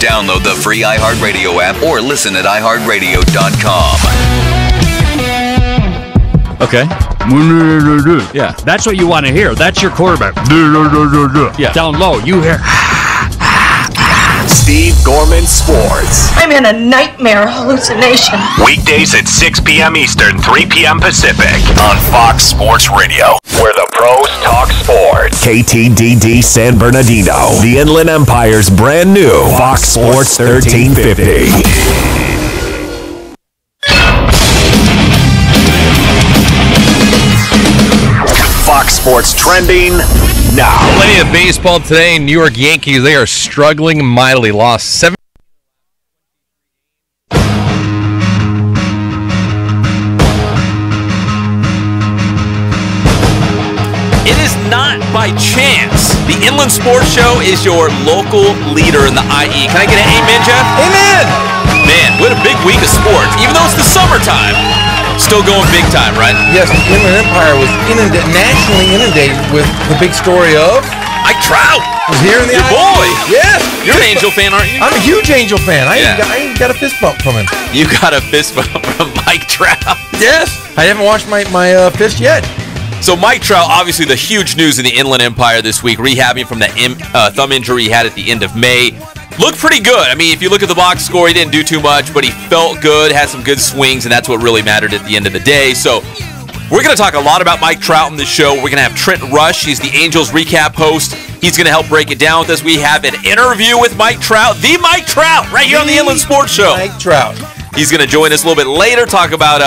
Download the free iHeartRadio app or listen at iHeartRadio.com. Okay. Yeah, that's what you want to hear. That's your quarterback. Yeah. Down low, you hear. Steve Gorman Sports. I'm in a nightmare hallucination. Weekdays at 6 p.m. Eastern, 3 p.m. Pacific on Fox Sports Radio, where the pros talk sports. KTDD San Bernardino, the Inland Empire's brand new Fox Sports 1350. Fox Sports trending now. Plenty of baseball today. New York Yankees, they are struggling mightily. Lost 7. It is not by chance. The Inland Sports Show is your local leader in the IE. Can I get an amen, Geoff? Amen! Man, what a big week of sports. Even though it's the summertime, still going big time, right? Yes, the Inland Empire was nationally inundated with the big story of Mike Trout. Was here in the Your boy. Yes. You're an Angel fan, aren't you? I'm a huge Angel fan. I Yeah. even got a fist bump from him. You got a fist bump from Mike Trout. Yes. I haven't washed my fist yet. So Mike Trout, obviously the huge news in the Inland Empire this week, rehabbing from that thumb injury he had at the end of May. Looked pretty good. I mean, if you look at the box score, he didn't do too much, but he felt good, had some good swings, and that's what really mattered at the end of the day. So we're going to talk a lot about Mike Trout in this show. We're going to have Trent Rush. He's the Angels recap host. He's going to help break it down with us. We have an interview with Mike Trout, the Mike Trout, right here on the Inland Sports Show. Mike Trout. He's going to join us a little bit later, talk about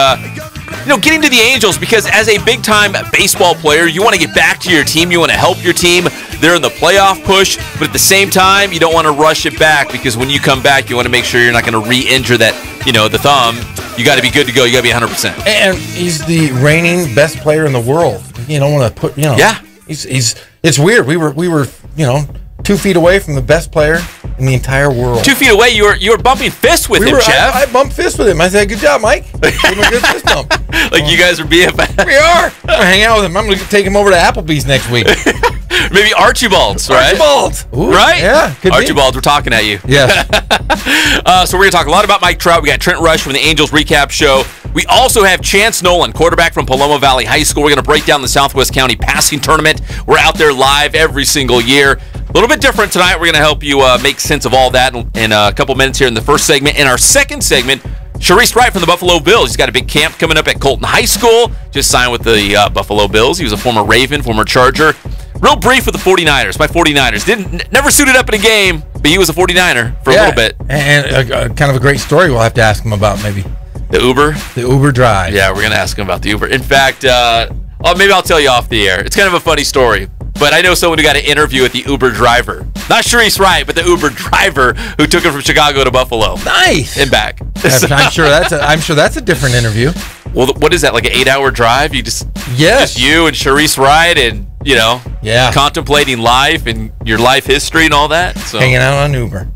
getting to the Angels, because as a big-time baseball player, you want to get back to your team. You want to help your team. They're in the playoff push, but at the same time, you don't want to rush it back, because when you come back, you want to make sure you're not going to re-injure that, the thumb. You got to be good to go. You got to be 100%. And he's the reigning best player in the world. You don't want to put, Yeah. He's it's weird. We were 2 feet away from the best player in the entire world. 2 feet away, you were bumping fists with him, Geoff. I bumped fists with him. I said, "Good job, Mike." Gave him a good fist bump. Like you guys are BFFs. We are. I'm gonna hang out with him. I'm gonna take him over to Applebee's next week. Maybe Archibald's, right? Archibald's. Ooh, right? Yeah. Could be. Archibald's, we're talking at you. Yes. So we're going to talk a lot about Mike Trout. We got Trent Rush from the Angels recap show. We also have Chance Nolan, quarterback from Paloma Valley High School. We're going to break down the Southwest County passing tournament. We're out there live every single year. A little bit different tonight. We're going to help you make sense of all that in a couple minutes here in the first segment. In our second segment, Shareece Wright from the Buffalo Bills. He's got a big camp coming up at Colton High School. Just signed with the Buffalo Bills. He was a former Raven, former Charger. Real brief with the 49ers. My 49ers. Never suited up in a game, but he was a 49er for a little bit. And kind of a great story we'll have to ask him about, maybe. The Uber? The Uber drive. Yeah, we're going to ask him about the Uber. In fact, maybe I'll tell you off the air. It's kind of a funny story. But I know someone who got an interview with the Uber driver. Not Shareece Wright, but the Uber driver who took him from Chicago to Buffalo. Nice. And back. I'm sure that's a different interview. Well, what is that, like an 8-hour drive? Just you and Shareece Wright and, contemplating life and your life history and all that. So hanging out on Uber.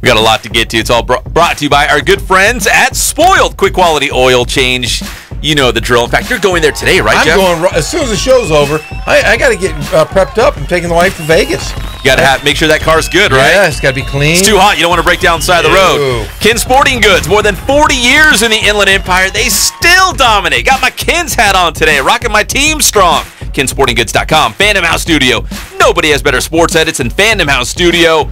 We got a lot to get to. It's all brought to you by our good friends at Spoiled. Quick quality oil change. You know the drill. In fact, you're going there today, right, Geoff? I'm going as soon as the show's over. I got to get prepped up. I'm taking the wife to Vegas. You got to make sure that car's good, right? Yeah, it's got to be clean. It's too hot. You don't want to break down the side of the road. Ken Sporting Goods, more than 40 years in the Inland Empire. They still dominate. Got my Ken's hat on today. Rocking my team strong. KenSportingGoods.com. Phantom House Studio. Nobody has better sports edits than Phantom House Studio.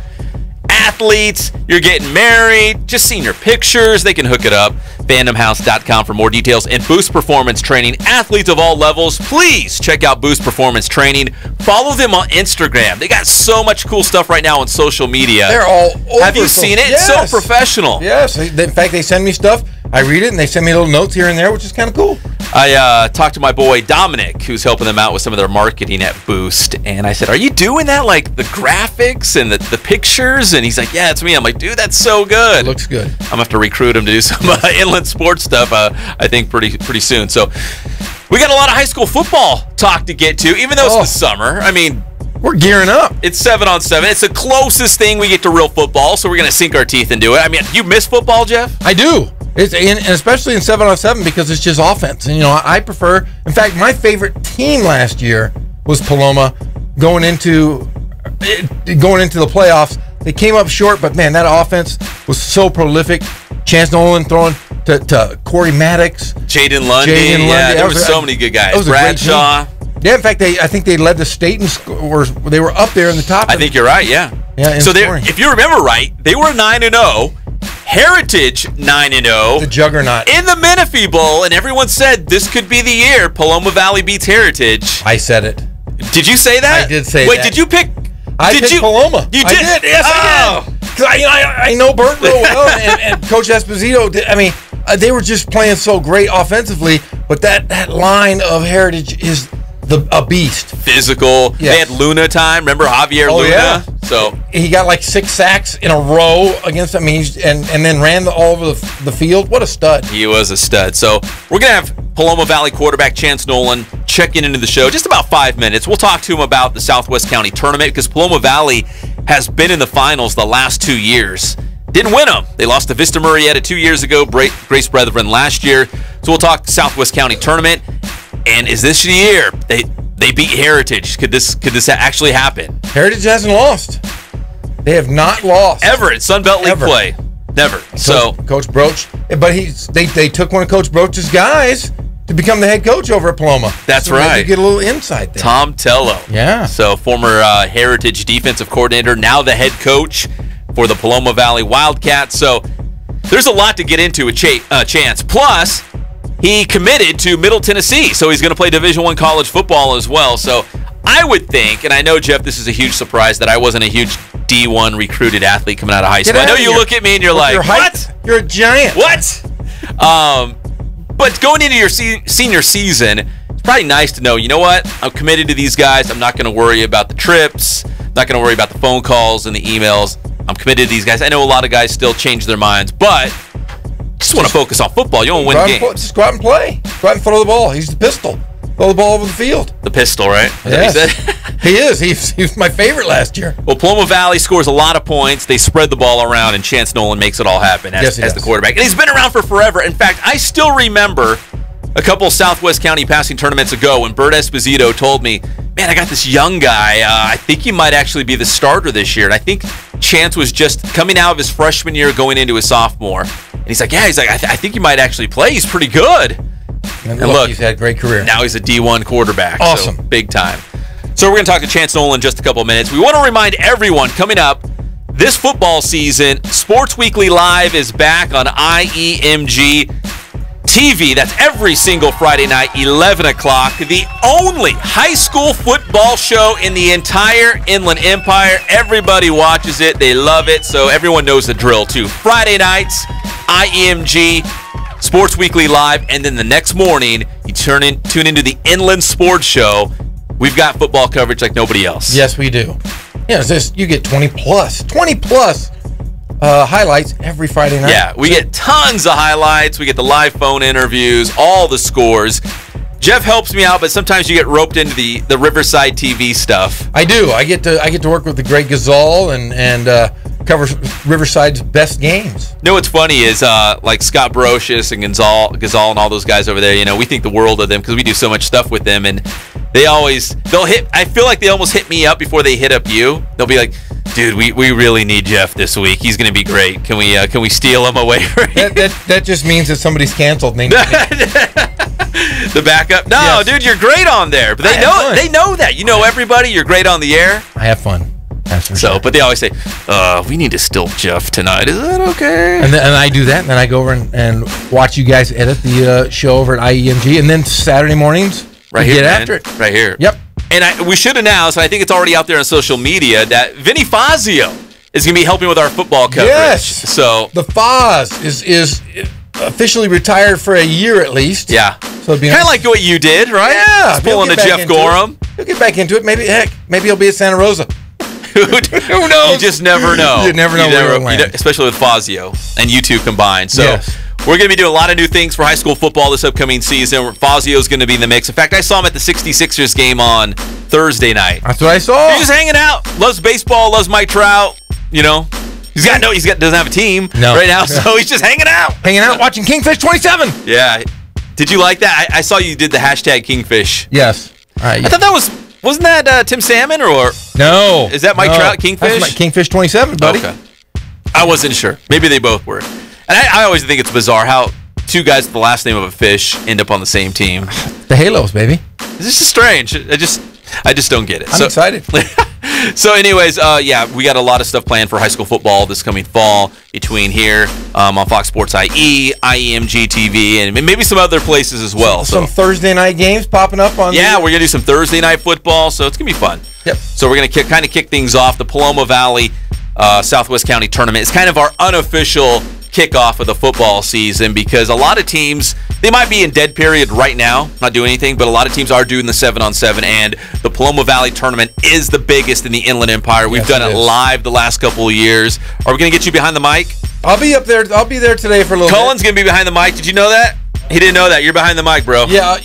Athletes, you're getting married, just seeing your pictures, they can hook it up. PhantomHouse.com for more details. And Boost Performance Training, athletes of all levels, please check out Boost Performance Training. Follow them on Instagram. They got so much cool stuff right now on social media. They're all over. Have you seen it? Yes. It's so professional. Yes. In fact, they send me stuff. I read it, and they send me little notes here and there, which is kind of cool. I talked to my boy Dominic, who's helping them out with some of their marketing at Boost, and I said, "Are you doing that, like the graphics and the pictures?" And he's like, "Yeah, it's me." I'm like, "Dude, that's so good." Looks good. I'm gonna have to recruit him to do some inland sports stuff. I think pretty soon. So we got a lot of high school football talk to get to, even though it's the summer. I mean, we're gearing up. It's 7-on-7. It's the closest thing we get to real football, so we're gonna sink our teeth into it. I mean, you miss football, Geoff? I do. And especially in 7-on-7 because it's just offense. And, I prefer. In fact, my favorite team last year was Paloma going into the playoffs. They came up short, but man, that offense was so prolific. Chance Nolan throwing to Corey Maddox, Jaden Lundy. Yeah, there were so many good guys. Bradshaw. Yeah, in fact, I think they led the state and they were up there in the top. I think you're right. Yeah. So if you remember right, they were 9-0. Heritage 9-0. The juggernaut. In the Menifee Bowl, and everyone said this could be the year Paloma Valley beats Heritage. I said it. Did you say that? I did say that. Wait, did you pick? I picked Paloma. You did? I did. Yes, I did. Because I know Bert real well, and Coach Esposito did. I mean, they were just playing so great offensively, but that line of Heritage is a beast. Physical. Yes. They had Luna time. Remember Javier Luna? Yeah. So he got like 6 sacks in a row against them, and then ran all over the field. What a stud. He was a stud. So we're going to have Paloma Valley quarterback Chance Nolan checking into the show just about 5 minutes. We'll talk to him about the Southwest County Tournament because Paloma Valley has been in the finals the last 2 years. Didn't win them. They lost to Vista Murrieta 2 years ago, Grace Brethren last year. So we'll talk Southwest County Tournament. And is this the year they beat Heritage? Could this actually happen? Heritage hasn't lost. They have not lost ever in Sunbelt League play. Never. So Coach Broach, but they took one of Coach Broach's guys to become the head coach over at Paloma. That's right. You get a little insight there. Tom Tello. Yeah. So former Heritage defensive coordinator, now the head coach for the Paloma Valley Wildcats. So there's a lot to get into with Chance. Plus, he committed to Middle Tennessee, so he's going to play Division I college football as well. So I would think, and I know, Geoff, this is a huge surprise that I wasn't a huge D1 recruited athlete coming out of high school. I know you look at me and you're like, what? You're a giant. What? But going into your senior season, it's probably nice to know, you know what? I'm committed to these guys. I'm not going to worry about the trips. I'm not going to worry about the phone calls and the emails. I'm committed to these guys. I know a lot of guys still change their minds, but just want to focus on football. You don't win games. Just go out and play. Go out and throw the ball. He's the pistol. Throw the ball over the field. The pistol, right? Yes. He is. He was my favorite last year. Well, Paloma Valley scores a lot of points. They spread the ball around, and Chance Nolan makes it all happen as the quarterback. And he's been around for forever. In fact, I still remember a couple Southwest County passing tournaments ago when Bert Esposito told me, man, I got this young guy. I think he might actually be the starter this year. And I think Chance was just coming out of his freshman year, going into his sophomore. And he's like, I think he might actually play. He's pretty good. And look, he's had a great career. Now he's a D1 quarterback. Awesome. So big time. So we're going to talk to Chance Nolan in just a couple of minutes. We want to remind everyone coming up this football season, Sports Weekly Live is back on IEMG TV. That's every single Friday night, 11 o'clock. The only high school football show in the entire Inland Empire. Everybody watches it. They love it. So everyone knows the drill, too. Friday nights, IEMG, Sports Weekly Live. And then the next morning, you tune into the Inland Sports Show. We've got football coverage like nobody else. Yes, we do. Yeah, you get 20 plus highlights every Friday night. Yeah, we get tons of highlights. We get the live phone interviews, all the scores. Geoff helps me out, but sometimes you get roped into the Riverside TV stuff. I do. I get to work with the great Gazal and cover Riverside's best games. You know what's funny is like Scott Brocious and Gazal and all those guys over there. You know, we think the world of them because we do so much stuff with them, and they'll hit. I feel like they almost hit me up before they hit up you. They'll be like, dude, we really need Geoff this week. He's going to be great. Can we steal him away from you? That just means that somebody's canceled. The backup? No, yes. Dude, you're great on there. But they know that. You know everybody. You're great on the air. I have fun. That's for sure. But they always say, we need to steal Geoff tonight. Is that okay? And I do that, and then I go over and watch you guys edit the show over at IEMG, and then Saturday mornings, right here, get after it. Right here. Yep. And we should announce, and I think it's already out there on social media, that Vinny Fazio is going to be helping with our football coverage. Yes. So the Foz is officially retired for a year at least. Yeah. So it'd be kind of like what you did, right? Yeah. Just pulling a Geoff Gorham. He'll get back into it. Maybe he'll be at Santa Rosa. Who knows? You just never know. You never know where it'll land. Especially with Fazio and you two combined. So yes. We're going to be doing a lot of new things for high school football this upcoming season. Fazio's going to be in the mix. In fact, I saw him at the 66ers game on Thursday night. That's what I saw. He's just hanging out. Loves baseball. Loves Mike Trout. You know, doesn't have a team right now, so he's just hanging out. Watching Kingfish 27. Yeah. Did you like that? I saw you did the hashtag Kingfish. Yes. I thought that wasn't that Tim Salmon or No. Is that Mike Trout, Kingfish? That's Kingfish 27, buddy. Okay. I wasn't sure. Maybe they both were. And I always think it's bizarre how two guys with the last name of a fish end up on the same team. The Halos, baby. This is strange. I just don't get it. I'm excited. So anyways, we got a lot of stuff planned for high school football this coming fall between here on Fox Sports IE, IEMG TV, and maybe some other places as well. Some Thursday night games popping up on. Yeah, we're going to do some Thursday night football, so it's going to be fun. Yep. So we're going to kind of kick things off. The Paloma Valley Southwest County Tournament is kind of our unofficial kickoff of the football season because a lot of teams, they might be in dead period right now, not doing anything, but a lot of teams are doing the 7-on-7, and the Paloma Valley Tournament is the biggest in the Inland Empire. We've done it live the last couple of years. Are we going to get you behind the mic? I'll be up there. I'll be there today for a little Cullen's going to be behind the mic. Did you know that? He didn't know that. You're behind the mic, bro. Yeah,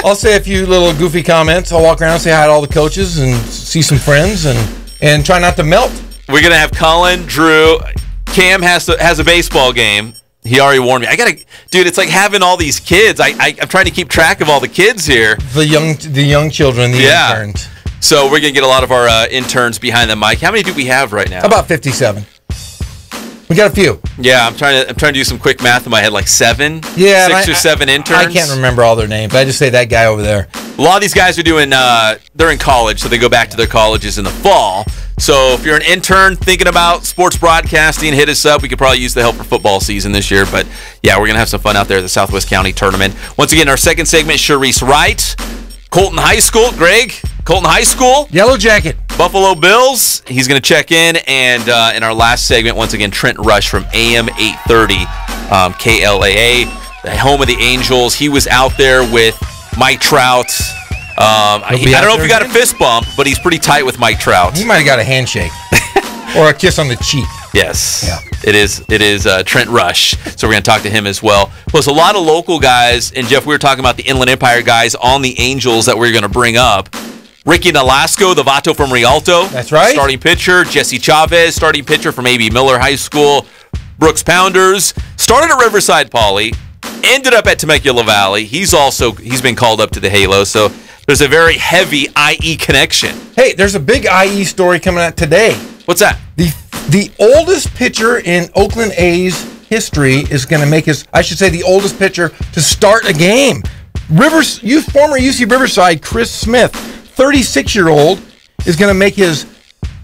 I'll say a few little goofy comments. I'll walk around, say hi to all the coaches, and see some friends, and try not to melt. We're going to have Cullen, Drew. Cam has a baseball game. He already warned me. Dude, it's like having all these kids. I'm trying to keep track of all the kids here. The young children, the interns. So we're going to get a lot of our interns behind the mic. How many do we have right now? About 57. We got a few. Yeah, I'm trying to do some quick math in my head, like 7? Yeah, 6 or 7 interns. I can't remember all their names. I just say that guy over there. A lot of these guys are doing, they're in college, so they go back to their colleges in the fall. So if you're an intern thinking about sports broadcasting, hit us up. We could probably use the help for football season this year. But, yeah, we're going to have some fun out there at the Southwest County Tournament. Once again, our second segment, Shareece Wright, Colton High School. Greg, Colton High School. Yellow Jacket. Buffalo Bills. He's going to check in. And in our last segment, once again, Trent Rush from AM830 KLAA, the home of the Angels. He was out there with Mike Trout. I don't know if he got a fist bump, but he's pretty tight with Mike Trout. He might have got a handshake or a kiss on the cheek. Yes, yeah. It is Trent Rush. So we're going to talk to him as well. Plus a lot of local guys, and Geoff, we were talking about the Inland Empire guys on the Angels that we're going to bring up. Ricky Nolasco, the Vato from Rialto. That's right. Starting pitcher. Jesse Chavez, starting pitcher from A.B. Miller High School. Brooks Pounders. Started at Riverside Poly. Ended up at Temecula Valley. He's been called up to the Halo. So there's a very heavy IE connection. Hey, there's a big IE story coming out today. What's that? The oldest pitcher in Oakland A's history is going to make the oldest pitcher to start a game. Former UC Riverside, Chris Smith, 36-year-old, is going to make his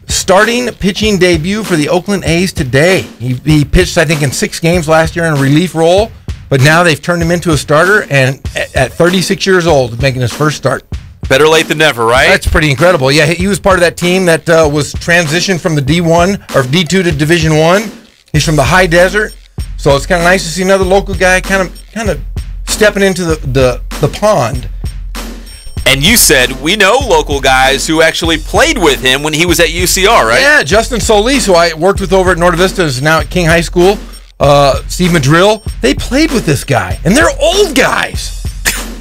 starting pitching debut for the Oakland A's today. He pitched, I think, in 6 games last year in a relief role, but now they've turned him into a starter, and at 36 years old, making his first start. Better late than never, right? That's pretty incredible. Yeah, he was part of that team that was transitioned from the D1 or D2 to Division 1. He's from the high desert, so it's kind of nice to see another local guy kind of stepping into the pond. And you said we know local guys who actually played with him when he was at UCR, right? Yeah, Justin Solis, who I worked with over at Norte Vista, is now at King High School. Steve Madrill, they played with this guy, and they're old guys.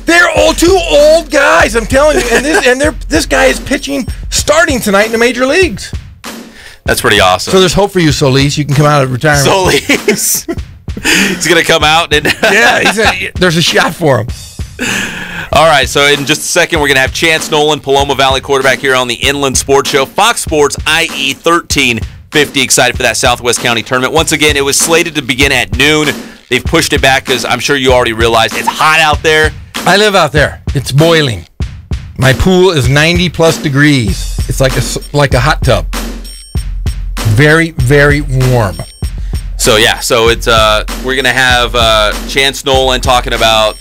They're all 2 old guys, I'm telling you. And this guy is starting tonight in the major leagues. That's pretty awesome. So there's hope for you, Solis. You can come out of retirement. Solis. He's going to come out. There's a shot for him. All right, so in just a second, we're going to have Chance Nolan, Paloma Valley quarterback here on the Inland Sports Show. Fox Sports IE 1350. Excited for that Southwest County Tournament. Once again, it was slated to begin at noon. They've pushed it back because I'm sure you already realized it's hot out there. I live out there. It's boiling. My pool is 90+ degrees. It's like a hot tub. Very, very warm. So it's we're gonna have Chance Nolan talking about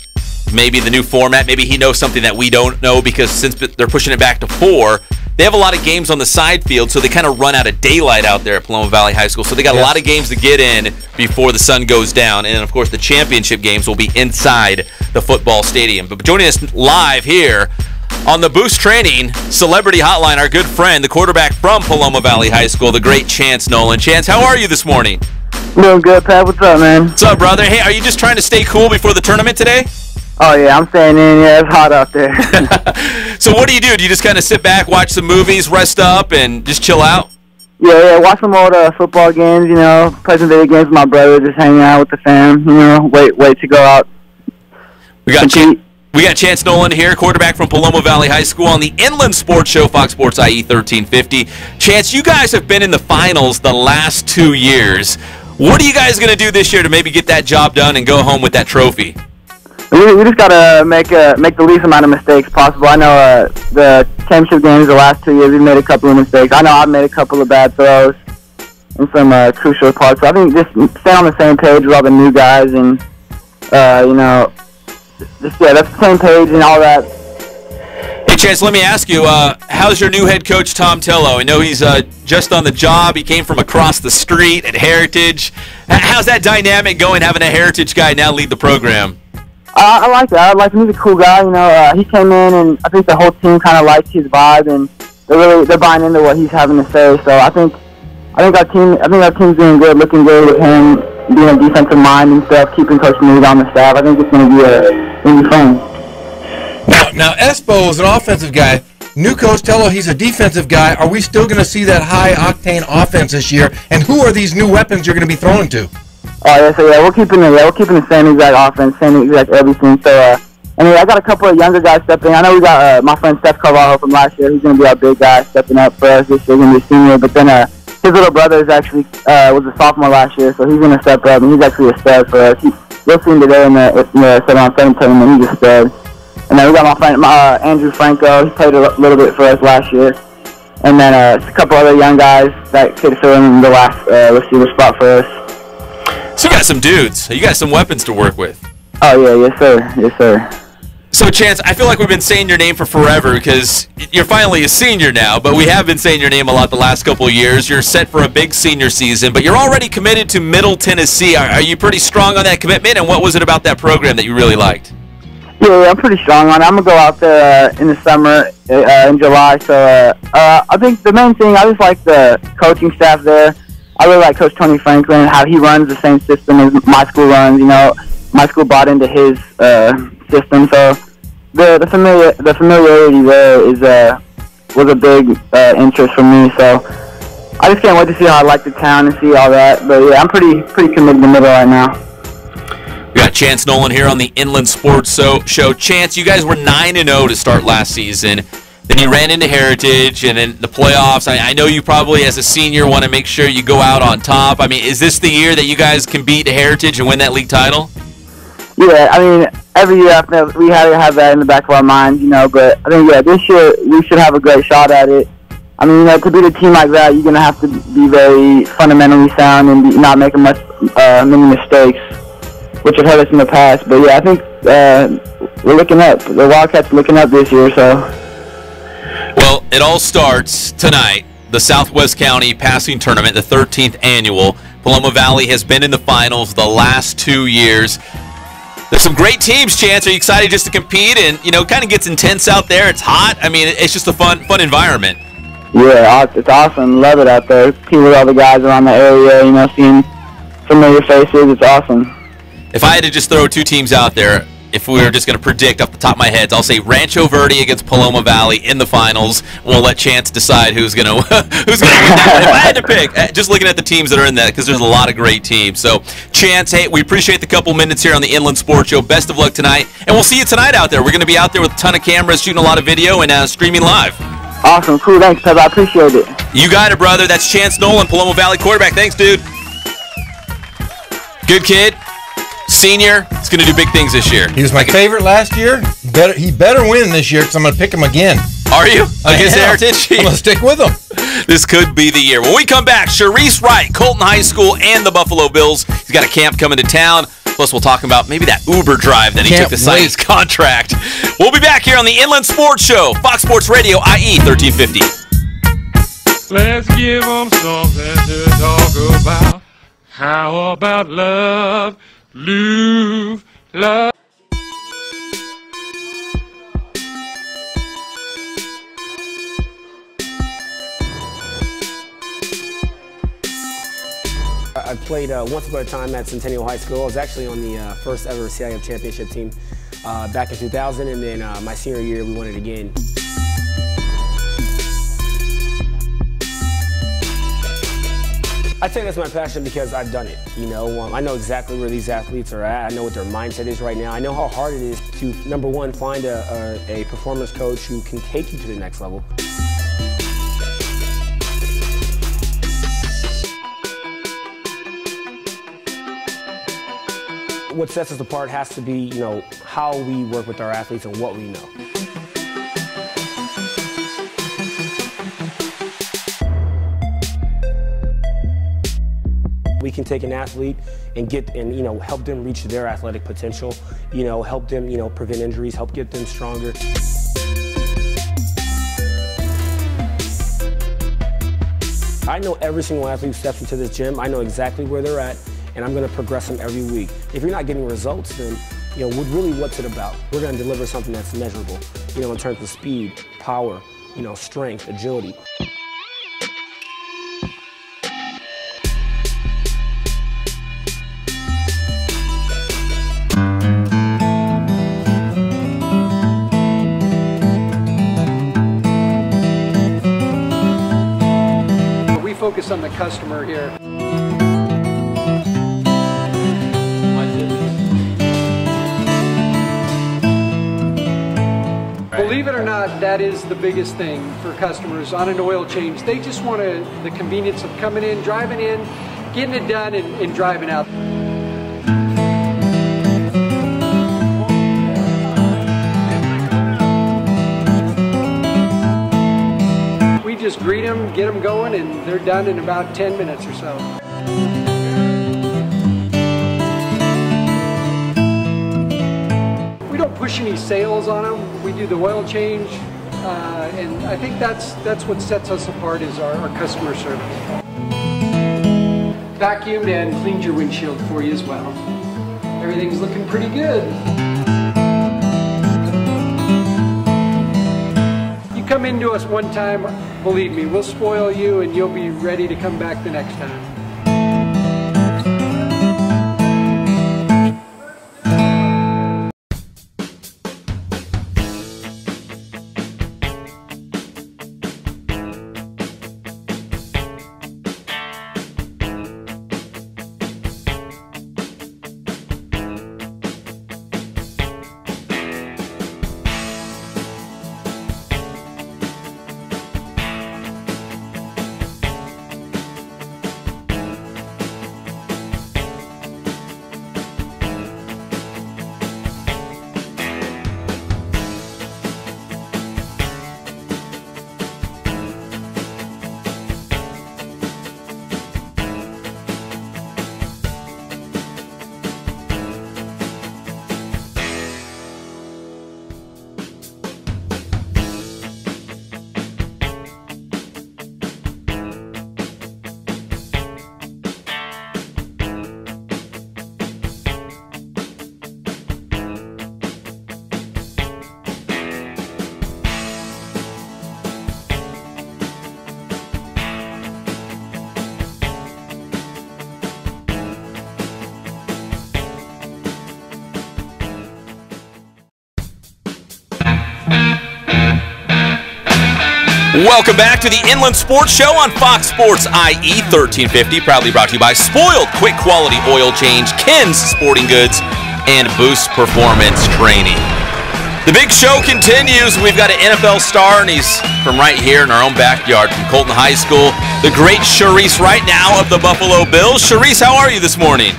maybe the new format. Maybe he knows something that we don't know because since they're pushing it back to 4, they have a lot of games on the side field, so they kind of run out of daylight out there at Paloma Valley High School. So they got a lot of games to get in before the sun goes down. And, of course, the championship games will be inside the football stadium. But joining us live here on the Boost Training Celebrity Hotline, our good friend, the quarterback from Paloma Valley High School, the great Chance Nolan. Chance, how are you this morning? Doing good, Pat. What's up, man? What's up, brother? Hey, are you just trying to stay cool before the tournament today? Oh, yeah, I'm staying in. Yeah, it's hot out there. So what do? Do you just kind of sit back, watch some movies, rest up, and just chill out? Yeah, watch some old football games, play some video games with my brother, just hanging out with the fam, wait to go out. We got We got Chance Nolan here, quarterback from Paloma Valley High School on the Inland Sports Show, Fox Sports IE 1350. Chance, you guys have been in the finals the last 2 years. What are you guys going to do this year to maybe get that job done and go home with that trophy? We just gotta make the least amount of mistakes possible. I know the championship games the last 2 years we've made a couple of mistakes. I know I've made a couple of bad throws in some crucial parts. So I think just stay on the same page with all the new guys and that's the same page and all that. Hey Chance, let me ask you, how's your new head coach Tom Tello? I know he's just on the job. He came from across the street at Heritage. How's that dynamic going, having a Heritage guy now lead the program? I like that. I like him. He's a cool guy. He came in, and I think the whole team kind of likes his vibe, and they're buying into what he's having to say. So I think our team's doing good, looking good with him being a defensive mind and stuff, keeping Coach Meade on the staff. I think it's going to be fun. Now Espo is an offensive guy. New coach Tello, he's a defensive guy. Are we still going to see that high octane offense this year? And who are these new weapons you're going to be throwing to? We're keeping the same exact offense, same exact everything. So, I got a couple of younger guys stepping. I know we got my friend Steph Carvalho from last year. He's going to be our big guy stepping up for us this year. He's going to be a senior. But then his little brother is actually was a sophomore last year, so he's going to step up, and he's actually a stud for us. You'll see him today in the 7-on-7 tournament. He's a stud. And then we got my friend Andrew Franco. He played a little bit for us last year. And then a couple other young guys that could fill in the last receiver spot for us. So you got some dudes. You got some weapons to work with. Oh, yeah. Yes, sir. Yes, sir. So, Chance, I feel like we've been saying your name for forever because you're finally a senior now, but we have been saying your name a lot the last couple of years. You're set for a big senior season, but you're already committed to Middle Tennessee. Are you pretty strong on that commitment, and what was it about that program that you really liked? Yeah, I'm pretty strong on it. I'm going to go out there in the summer, in July. So I think the main thing, I just like the coaching staff there. I really like Coach Tony Franklin, how he runs the same system as my school runs. My school bought into his system. So the familiarity there was a big interest for me. So I just can't wait to see how I like the town and see all that. But, yeah, I'm pretty committed in the middle right now. We got Chance Nolan here on the Inland Sports Show. Chance, you guys were 9-0 to start last season. Then you ran into Heritage and then the playoffs. I know you probably, as a senior, want to make sure you go out on top. I mean, is this the year that you guys can beat Heritage and win that league title? Yeah, every year we had to have that in the back of our minds, But I think, this year we should have a great shot at it. To beat a team like that, you're going to have to be very fundamentally sound and not making many mistakes, which have hurt us in the past. But, yeah, I think we're looking up. The Wildcats are looking up this year, so. Well, it all starts tonight, the Southwest County Passing Tournament, the 13th annual. Paloma Valley has been in the finals the last 2 years. There's some great teams, Chance. Are you excited just to compete? And, kind of gets intense out there. It's hot. It's just a fun environment. Yeah, it's awesome. Love it out there. People, all the guys around the area, seeing familiar faces. It's awesome. If I had to just throw two teams out there, if we were just going to predict off the top of my head, I'll say Rancho Verde against Paloma Valley in the finals. We'll let Chance decide who's going to win that. If I had to pick, just looking at the teams that are in that, because there's a lot of great teams. So, Chance, hey, we appreciate the couple minutes here on the Inland Sports Show. Best of luck tonight, and we'll see you tonight out there. We're going to be out there with a ton of cameras, shooting a lot of video, and streaming live. Awesome, cool, thanks, Pep. I appreciate it. You got it, brother. That's Chance Nolan, Paloma Valley quarterback. Thanks, dude. Good kid. Senior, he's going to do big things this year. He was my favorite last year. He better win this year because I'm going to pick him again. Are you? Against Heritage? I'm going to stick with him. This could be the year. When we come back, Shareece Wright, Colton High School, and the Buffalo Bills. He's got a camp coming to town. Plus, we'll talk about maybe that Uber drive that he took to sign his contract. We'll be back here on the Inland Sports Show, Fox Sports Radio, IE 1350. Let's give them something to talk about. How about love? Love. I played once upon a time at Centennial High School. I was actually on the first ever CIF championship team back in 2000, and then my senior year we won it again. I think that's my passion because I've done it. You know, I know exactly where these athletes are at. I know what their mindset is right now. I know how hard it is to, number one, find a performance coach who can take you to the next level. What sets us apart has to be, you know, how we work with our athletes and what we know. We can take an athlete and you know, help them reach their athletic potential, you know, help them, you know, prevent injuries, help get them stronger. I know every single athlete who steps into this gym. I know exactly where they're at, and I'm going to progress them every week. If you're not getting results, then, you know, what's it about? We're going to deliver something that's measurable, you know, in terms of speed, power, you know, strength, agility. Focus on the customer here. Believe it or not, that is the biggest thing for customers on an oil change. They just want the convenience of coming in, driving in, getting it done, and driving out. Just greet them, get them going, and they're done in about 10 minutes or so. We don't push any sales on them. We do the oil change, and I think that's what sets us apart is our customer service. Vacuumed and cleaned your windshield for you as well. Everything's looking pretty good. Come into us one time, believe me, we'll spoil you and you'll be ready to come back the next time. Welcome back to the Inland Sports Show on Fox Sports IE 1350, proudly brought to you by Spoiled Quick Quality Oil Change, Ken's Sporting Goods, and Boost Performance Training. The big show continues. We've got an NFL star, and he's from right here in our own backyard from Colton High School, the great Shareece Wright, now of the Buffalo Bills. Shareece, how are you this morning?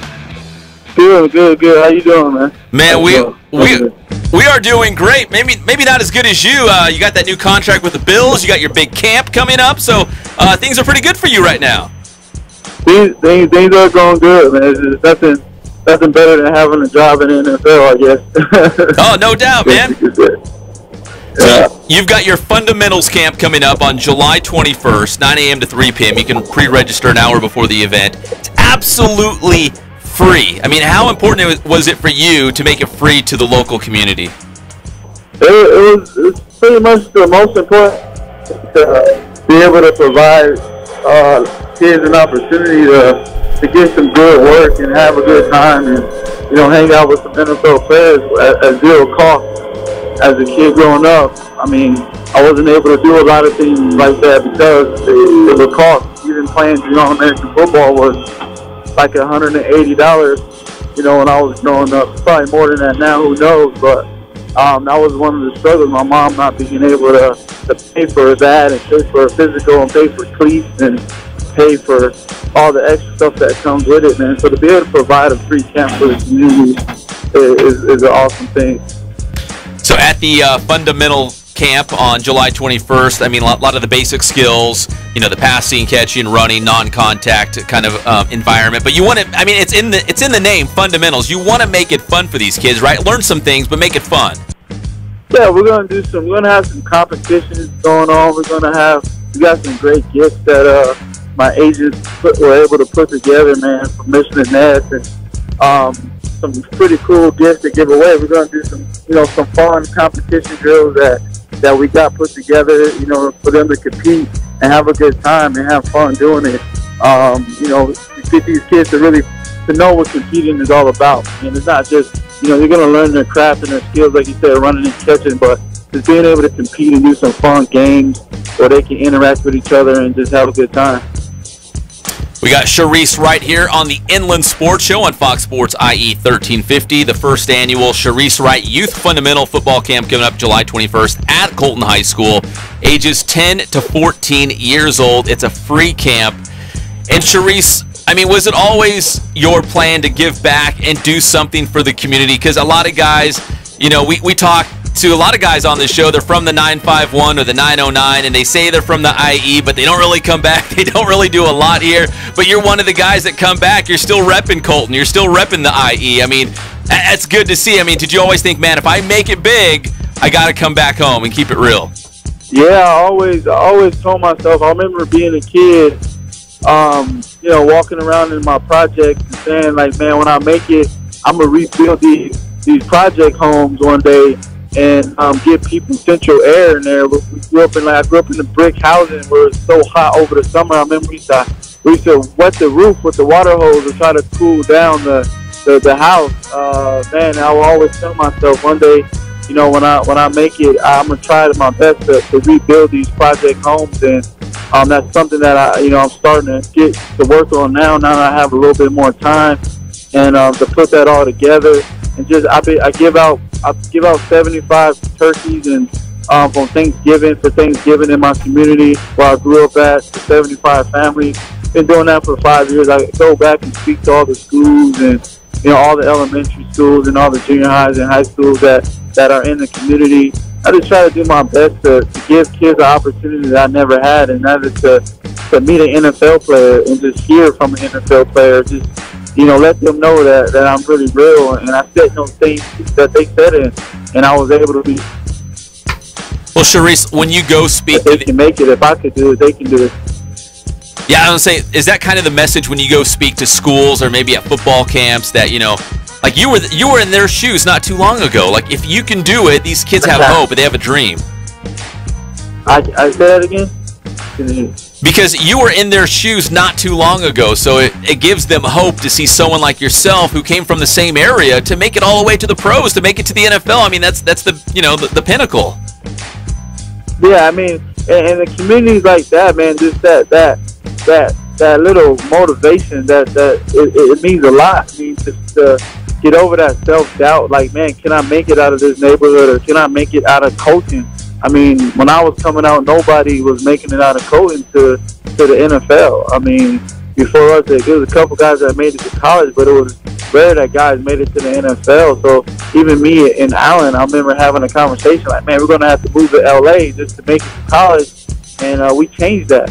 Good. How you doing, man? Man, we are doing great. Maybe not as good as you. You got that new contract with the Bills. You got your big camp coming up, so things are pretty good for you right now. Things are going good, man. It's nothing better than having a job in the NFL, I guess. Oh, no doubt, man. So you've got your fundamentals camp coming up on July 21st, 9 a.m. to 3 p.m. You can pre-register an hour before the event. It's absolutely free. I mean, how important was it for you to make it free to the local community? It's pretty much the most important to be able to provide kids an opportunity to get some good work and have a good time and, hang out with some NFL players at zero cost. As a kid growing up, I mean, I wasn't able to do a lot of things like that because it would cost, even playing, American football was like $180, when I was growing up. Probably more than that now, who knows, but that was one of the struggles, my mom not being able to pay for that and pay for a physical and pay for cleats and pay for all the extra stuff that comes with it, man. So to be able to provide a free camp for the community is an awesome thing. So at the fundamental camp on July 21st, I mean, a lot of the basic skills, the passing, catching, running, non-contact kind of environment. But you want to, I mean, it's in the name, fundamentals. You want to make it fun for these kids, right? Learn some things, but make it fun. Yeah, we're gonna have some competitions going on. We got some great gifts that my agents were able to put together, man, from Mission and Ness, and some pretty cool gifts to give away. We're gonna do some fun competition drills that we got put together, for them to compete and have a good time and have fun doing it. To get these kids to really know what competing is all about. And it's not just, you're going to learn their craft and their skills, like you said, running and catching, but just being able to compete and do some fun games where they can interact with each other and just have a good time. We got Shareece Wright here on the Inland Sports Show on Fox Sports IE 1350, the first annual Shareece Wright Youth Fundamental Football Camp coming up July 21st at Colton High School, ages 10 to 14 years old. It's a free camp. And Shareece, I mean, was it always your plan to give back and do something for the community? Because a lot of guys, we talk to a lot of guys on this show. They're from the 951 or the 909, and they say they're from the IE, but they don't really come back. They don't really do a lot here. But you're one of the guys that come back. You're still repping Colton. You're still repping the IE. I mean, that's good to see. I mean, did you always think, man, if I make it big, I got to come back home and keep it real? Yeah, I always told myself. I remember being a kid, walking around in my projects and saying, like, man, when I make it, I'm going to rebuild these project homes one day and give people central air in there. I grew up in the brick housing where it's so hot over the summer. I remember we used to wet the roof with the water hose to try to cool down the house. Man, I will always tell myself one day, when I make it, I'm gonna try my best to rebuild these project homes, and that's something that I'm starting to get to work on now. Now that I have a little bit more time, and to put that all together, and just I give out 75 turkeys and for Thanksgiving in my community where I grew up at, for 75 families. Been doing that for 5 years. I go back and speak to all the schools and all the elementary schools and all the junior highs and high schools that are in the community. I just try to do my best to give kids an opportunity that I never had, and that is to meet an NFL player and just hear from an NFL player. Just let them know that I'm really real, and I said those things that they said, and I was able to be. Well, Shareece, when you go speak, they can make it. If I could do it, they can do it. Yeah, I was gonna say, is that kind of the message when you go speak to schools or maybe at football camps that like you were in their shoes not too long ago? Like, if you can do it, these kids have hope, and they have a dream. I say that again. Because you were in their shoes not too long ago, so it gives them hope to see someone like yourself who came from the same area to make it all the way to the pros, to make it to the NFL. I mean, that's the the pinnacle. Yeah, I mean, and the communities like that, man, just that little motivation that it means a lot. I mean, just to get over that self-doubt, like, man, can I make it out of this neighborhood, or can I make it out of Colton? I mean, when I was coming out, nobody was making it out of Colton to the NFL. I mean, before us, there was a couple guys that made it to college, but it was rare that guys made it to the NFL. So even me and Allen, I remember having a conversation like, man, we're going to have to move to LA just to make it to college. And we changed that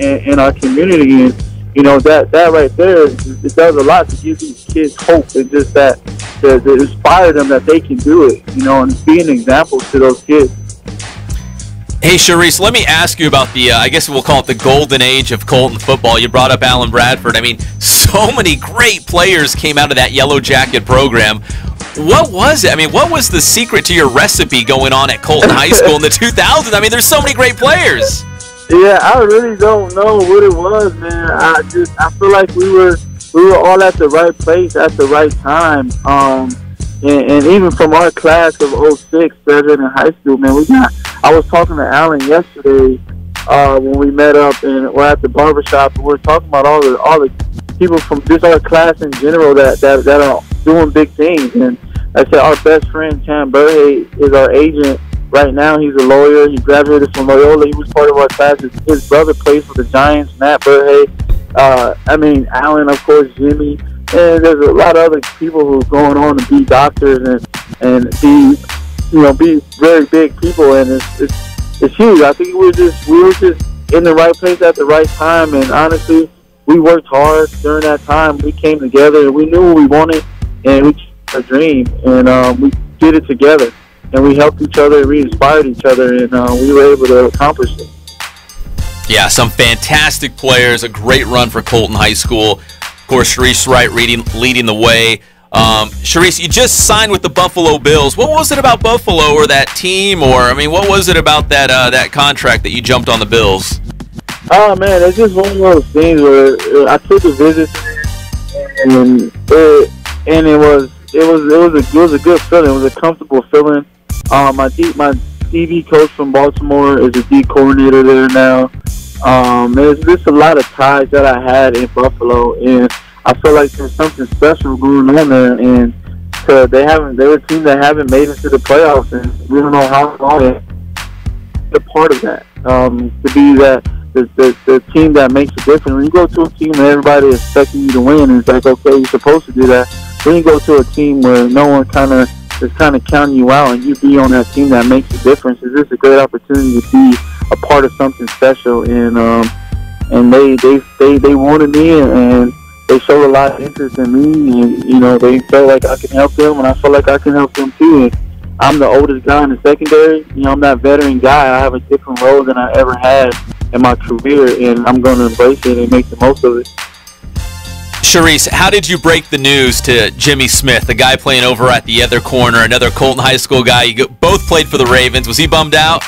in our community. And, that right there, it does a lot to give these kids hope, and just that to inspire them that they can do it, and be an example to those kids. Hey, Shareece, let me ask you about the, I guess we'll call it the golden age of Colton football. You brought up Alan Bradford. I mean, so many great players came out of that Yellow Jacket program. What was it? I mean, what was the secret to your recipe going on at Colton High School in the 2000s? I mean, there's so many great players. Yeah, I really don't know what it was, man. I feel like we were all at the right place at the right time. And even from our class of 06, graduating in high school, man, I was talking to Alan yesterday, when we met up and we're at the barbershop, and we're talking about all the people from just our class in general that are doing big things. And I said our best friend, Chan Burhay, is our agent right now. He's a lawyer. He graduated from Loyola. He was part of our class. His brother plays for the Giants, Matt Burhay. Alan, of course, Jimmy. And there's a lot of other people who are going on to be doctors and be very big people. And it's huge. I think we were just in the right place at the right time. And honestly, we worked hard during that time. We came together and we knew what we wanted, and we achieved our dream, and we did it together. And we helped each other, and we inspired each other, and we were able to accomplish it. Yeah, some fantastic players. A great run for Colton High School. Of course, Shareece Wright leading the way. Shareece, you just signed with the Buffalo Bills. What was it about Buffalo or that team, or what was it about that contract that you jumped on the Bills? Oh man, it's just one of those things where I took a visit, and it was a good feeling. It was a comfortable feeling. My DB coach from Baltimore is a D coordinator there now. There's just a lot of ties that I had in Buffalo, and I feel like there's something special going on there. And they're a team that haven't made it to the playoffs, and we don't know how long they're a part of that. To be the team that makes a difference. When you go to a team and everybody is expecting you to win, and it's like, okay, you're supposed to do that. When you go to a team where no one is counting you out, and you be on that team that makes a difference, it's just a great opportunity to be a part of something special. And they wanted me, and they showed a lot of interest in me, and they felt like I can help them, and I felt like I can help them too. And I'm the oldest guy in the secondary. I'm that veteran guy. I have a different role than I ever had in my career, and I'm going to embrace it and make the most of it. Shareece, how did you break the news to Jimmy Smith, the guy playing over at the other corner, another Colton High School guy? You both played for the Ravens. Was he bummed out?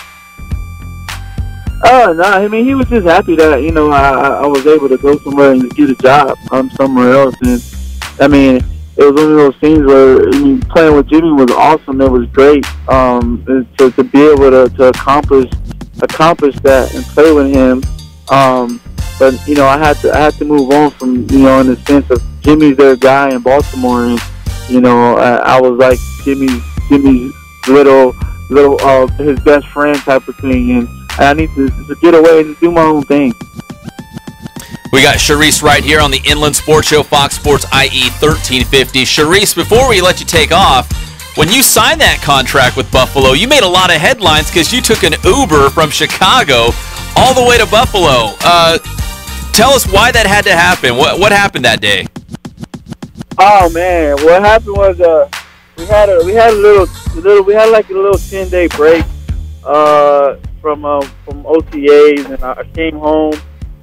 No. He was just happy that I was able to go somewhere and get a job somewhere else. And it was one of those things where playing with Jimmy was awesome. It was great to be able to accomplish that and play with him. But I had to move on from in the sense of Jimmy's their guy in Baltimore, and I was like Jimmy's little his best friend type of thing, and I need to get away and do my own thing. We got Shareece Wright here on the Inland Sports Show, Fox Sports IE 1350. Shareece, before we let you take off, when you signed that contract with Buffalo, you made a lot of headlines because you took an Uber from Chicago all the way to Buffalo. Tell us why that had to happen. What happened that day? Oh man, what happened was we had like a little 10-day break from OTAs, and I came home,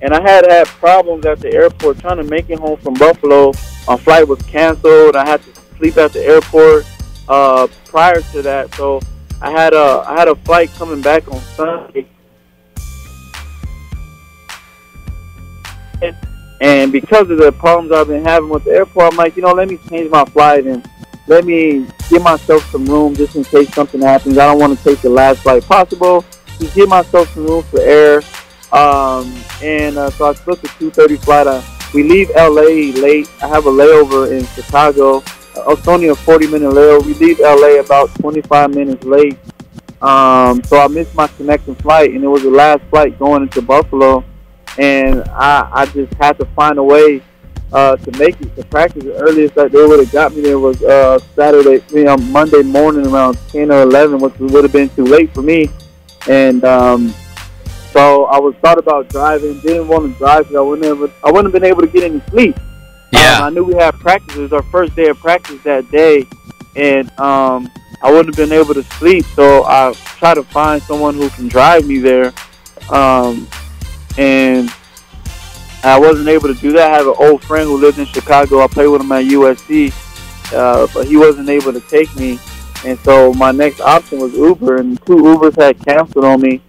and I had problems at the airport trying to make it home from Buffalo. My flight was canceled. I had to sleep at the airport prior to that, so I had a flight coming back on Sunday. And because of the problems I've been having with the airport, I'm like, let me change my flight and let me give myself some room just in case something happens. I don't want to take the last flight possible. Just give myself some room for air. So I took the 2:30 flight. We leave LA late. I have a layover in Chicago. It's only a 40-minute layover. We leave LA about 25 minutes late. So I missed my connecting flight, and it was the last flight going into Buffalo. And I just had to find a way to make it to practice. The earliest that they would have got me there was Monday morning around 10 or 11, which would have been too late for me. And so I thought about driving. Didn't want to drive because I wouldn't have been able to get any sleep. Yeah. I knew we had practice. It was our first day of practice that day, and I wouldn't have been able to sleep. So I tried to find someone who can drive me there. And I wasn't able to do that. I have an old friend who lives in Chicago. I played with him at USC, but he wasn't able to take me. And so my next option was Uber, and 2 Ubers had canceled on me.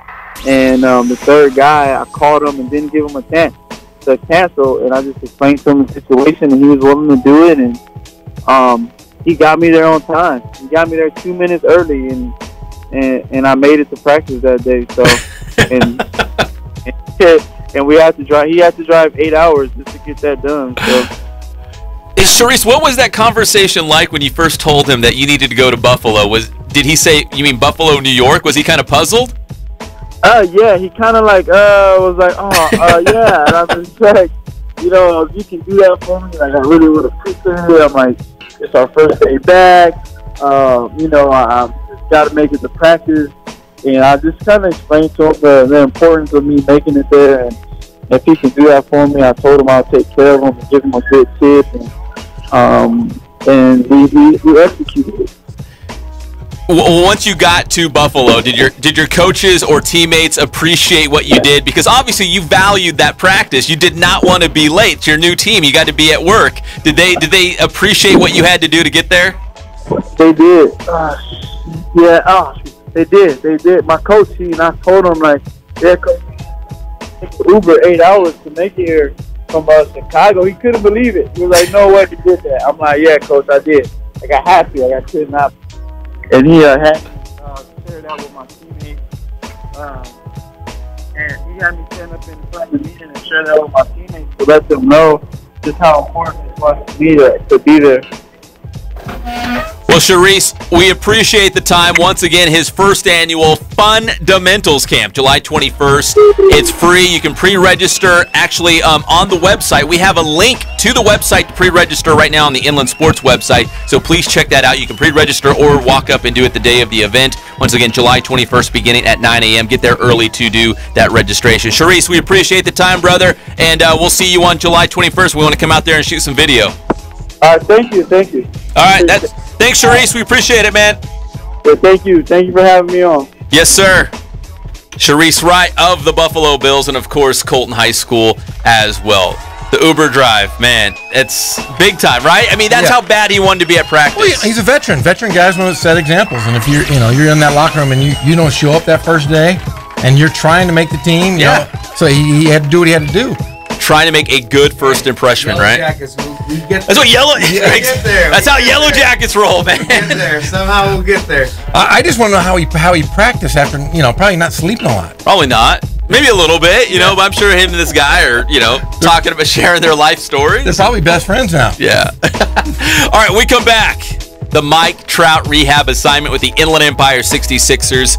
And the third guy, I called him and didn't give him a chance to cancel. And I just explained to him the situation, and he was willing to do it. And he got me there on time. He got me there 2 minutes early, and I made it to practice that day. So, and and we had to drive. He had to drive 8 hours just to get that done. So. Shareece, what was that conversation like when you first told him that you needed to go to Buffalo? Did he say, you mean Buffalo, New York? Was he kind of puzzled? Yeah, he kind of like was like, yeah, and I was like, you know, if you can do that for me, like I really would appreciate it. I'm like, it's our first day back. You know, I just got to make it to practice, and I just kind of explained to him the importance of me making it there, and if he can do that for me, I told him I'll take care of him and give him a good tip, and we executed it. Once you got to Buffalo, did your coaches or teammates appreciate what you did? Because obviously you valued that practice. You did not want to be late. It's your new team. You got to be at work. Did they appreciate what you had to do to get there? They did. Yeah. They did. They did. My coach, and I told him like, yeah, coach, Uber 8 hours to make it here from Chicago. He couldn't believe it. He was like, no way you did that. I'm like, yeah, coach, I did. Like I had to. Like I could not. And he had me share that with my teammates. And he had me stand up in front of the meeting and share that with my teammates to let them know just how important it was for me to be there. Well, Shareece, we appreciate the time. Once again, his first annual Fundamentals Camp, July 21st. It's free. You can pre-register. Actually, on the website, we have a link to the website to pre-register right now on the Inland Sports website. So please check that out. You can pre-register or walk up and do it the day of the event. Once again, July 21st, beginning at 9 a.m. Get there early to do that registration. Shareece, we appreciate the time, brother, and we'll see you on July 21st. We want to come out there and shoot some video. All right, thank you. All right, thanks, Shareece. We appreciate it, man. Yeah, thank you for having me on. Yes, sir. Shareece Wright of the Buffalo Bills, and of course Colton High School as well. The Uber drive, man, it's big time, right? I mean, that's how bad he wanted to be at practice. Well, he's a veteran. Veteran guys want to set examples, and if you're in that locker room and you don't show up that first day, and you're trying to make the team, you know, so he had to do what he had to do. Trying to make a good first impression, right? Jackets, we get that's what yellow. Get there. That's how Yellow Jackets roll, man. We'll get there. Somehow we'll get there. I just want to know how he practiced after probably not sleeping a lot. Probably not. Maybe a little bit, but I'm sure him and this guy are talking about sharing their life stories. They're probably best friends now. Yeah. All right, we come back. The Mike Trout rehab assignment with the Inland Empire 66ers.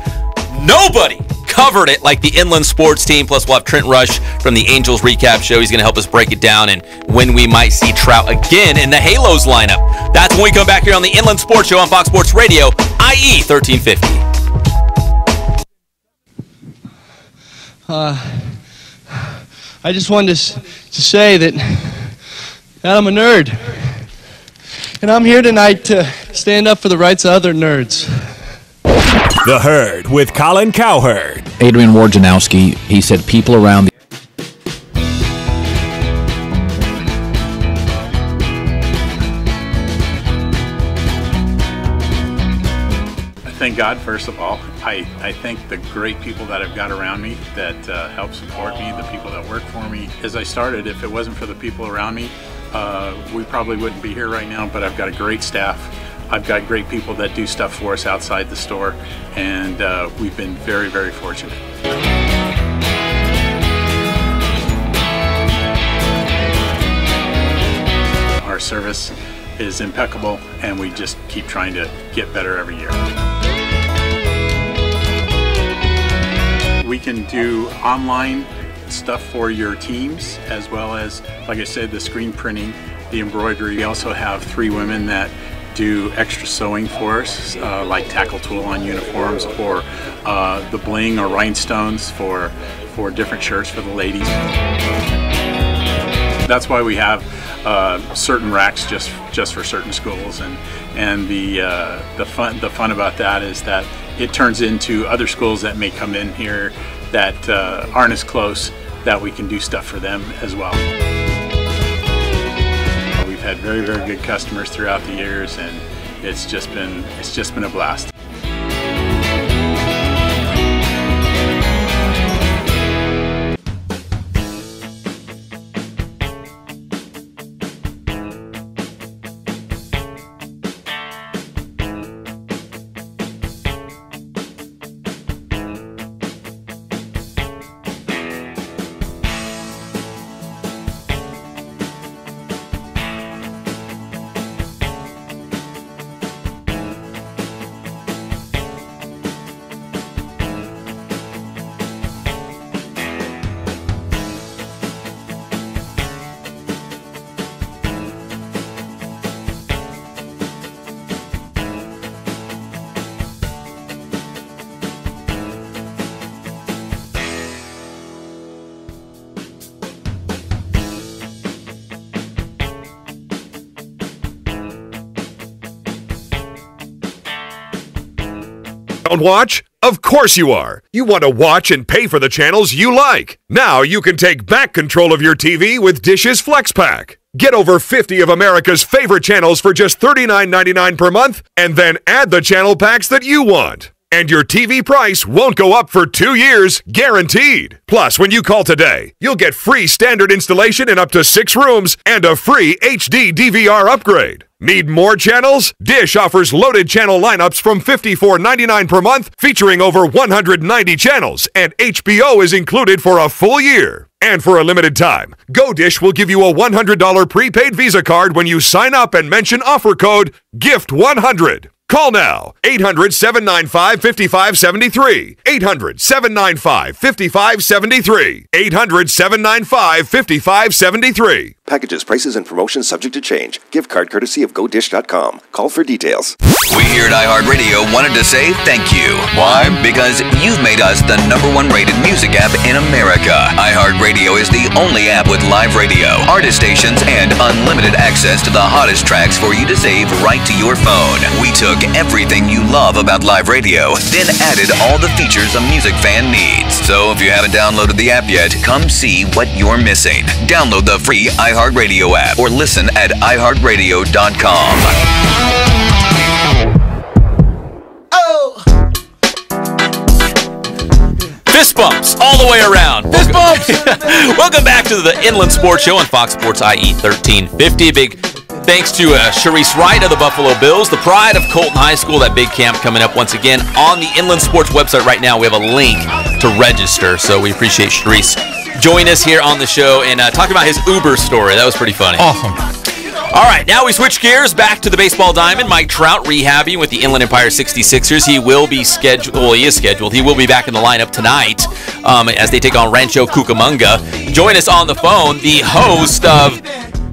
Nobody covered it like the Inland Sports team. Plus, we'll have Trent Rush from the Angels recap show. He's going to help us break it down and when we might see Trout again in the Halos lineup. That's when we come back here on the Inland Sports Show on Fox Sports Radio, IE 1350. I just wanted to say that I'm a nerd. And I'm here tonight to stand up for the rights of other nerds. The Herd with Colin Cowherd. Adrian Wojnarowski, he said people around the Thank God, first of all. I thank the great people that I've got around me that help support me, the people that work for me. As I started, if it wasn't for the people around me, we probably wouldn't be here right now, but I've got a great staff. I've got great people that do stuff for us outside the store, and we've been very, very fortunate. Our service is impeccable, and we just keep trying to get better every year. We can do online stuff for your teams, as well as, like I said, the screen printing, the embroidery. We also have 3 women that do extra sewing for us, like tackle tool on uniforms, or the bling or rhinestones for different shirts for the ladies. That's why we have certain racks just for certain schools, and the fun about that is that it turns into other schools that may come in here that aren't as close, that we can do stuff for them as well. We've had very, very good customers throughout the years, and it's just been a blast. Don't watch? Of course you are. You want to watch and pay for the channels you like. Now you can take back control of your TV with Dish's Flex Pack. Get over 50 of America's favorite channels for just $39.99 per month, and then add the channel packs that you want. And your TV price won't go up for 2 years, guaranteed. Plus, when you call today, you'll get free standard installation in up to 6 rooms and a free HD DVR upgrade. Need more channels? Dish offers loaded channel lineups from $54.99 per month, featuring over 190 channels, and HBO is included for a full year. And for a limited time, GoDish will give you a $100 prepaid Visa card when you sign up and mention offer code GIFT100. Call now, 800-795-5573, 800-795-5573, 800-795-5573. Packages, prices, and promotions subject to change. Gift card courtesy of GoDish.com. Call for details. We here at iHeartRadio wanted to say thank you. Why? Because you've made us the #1 rated music app in America. iHeartRadio is the only app with live radio, artist stations, and unlimited access to the hottest tracks for you to save right to your phone. We took everything you love about live radio, then added all the features a music fan needs. So if you haven't downloaded the app yet, come see what you're missing. Download the free iHeartRadio app or listen at iHeartRadio.com. Fist bumps all the way around. Fist bumps! Welcome back to the Inland Sports Show on Fox Sports IE 1350. Big thanks to Shareece Wright of the Buffalo Bills, the pride of Colton High School. That big camp coming up once again on the Inland Sports website right now. We have a link to register, so we appreciate Shareece joining us here on the show and talking about his Uber story. That was pretty funny. Awesome. All right, now we switch gears back to the baseball diamond. Mike Trout rehabbing with the Inland Empire 66ers. He will be scheduled. Well, he is scheduled. He will be back in the lineup tonight as they take on Rancho Cucamonga. Join us on the phone, the host of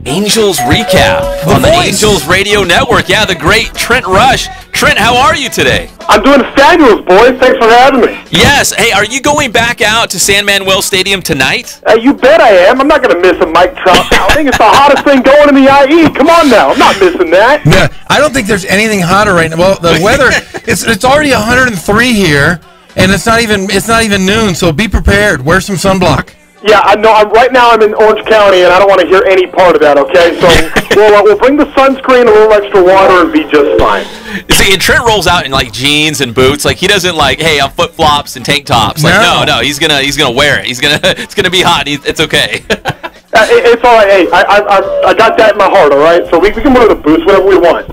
Angels Recap on the Angels Radio Network. Yeah, the great Trent Rush. Trent, how are you today? I'm doing fabulous, boys. Thanks for having me. Yes. Hey, are you going back out to San Manuel Stadium tonight? You bet I am. I'm not going to miss a Mike Trout outing. It's the hottest thing going in the IE. Come on now. I'm not missing that. No, I don't think there's anything hotter right now. Well, the weather, it's already 103 here, and it's not even noon, so be prepared. Wear some sunblock. Yeah, I know. Right now I'm in Orange County, and I don't want to hear any part of that, okay? So we'll bring the sunscreen, a little extra water, and be just fine. See, and Trent rolls out in, like, jeans and boots. Like, he doesn't, like, hey, I'm flip-flops and tank tops. Like, no, he's gonna wear it. It's gonna be hot. It's okay. It's all right. Hey, I got that in my heart, all right? So we can wear the boots, whatever we want.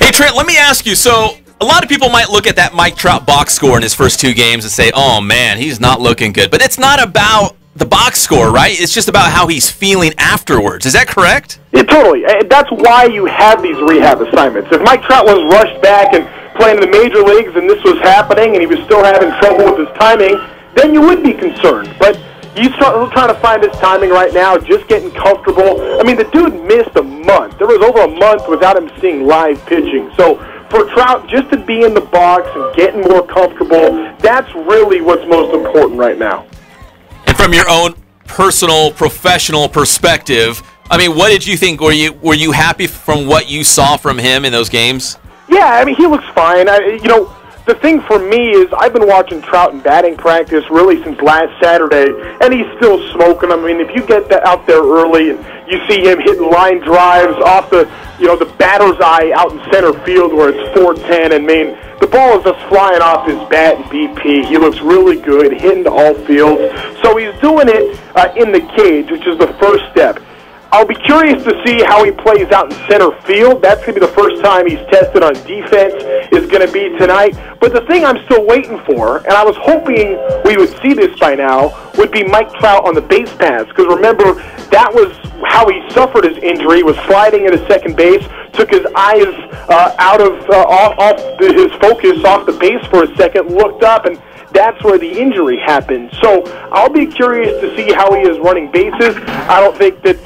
Hey, Trent, let me ask you, so a lot of people might look at that Mike Trout box score in his first 2 games and say, oh, man, he's not looking good. But it's not about the box score, right? It's just about how he's feeling afterwards. Is that correct? Yeah, totally. That's why you have these rehab assignments. If Mike Trout was rushed back and playing in the major leagues and this was happening and he was still having trouble with his timing, then you would be concerned. But he's trying to find his timing right now, just getting comfortable. I mean, the dude missed a month. There was over a month without him seeing live pitching. So for Trout, just to be in the box and getting more comfortable, that's really what's most important right now. And from your own personal, professional perspective, I mean, what did you think? Were you happy from what you saw from him in those games? Yeah, I mean, he looks fine. The thing for me is I've been watching Trout in batting practice really since last Saturday, and he's still smoking. I mean, if you get out there early and you see him hitting line drives off the batter's eye out in center field where it's 410, and I mean, the ball is just flying off his bat in BP. He looks really good, hitting to all fields. So he's doing it in the cage, which is the first step. I'll be curious to see how he plays out in center field. That's going to be the first time he's tested on defense, is going to be tonight. But the thing I'm still waiting for, and I was hoping we would see this by now, would be Mike Trout on the base paths. Because remember, that was how he suffered his injury. He was sliding into second base, took his eyes off his focus off the base for a second, looked up, and that's where the injury happened. So I'll be curious to see how he is running bases. I don't think that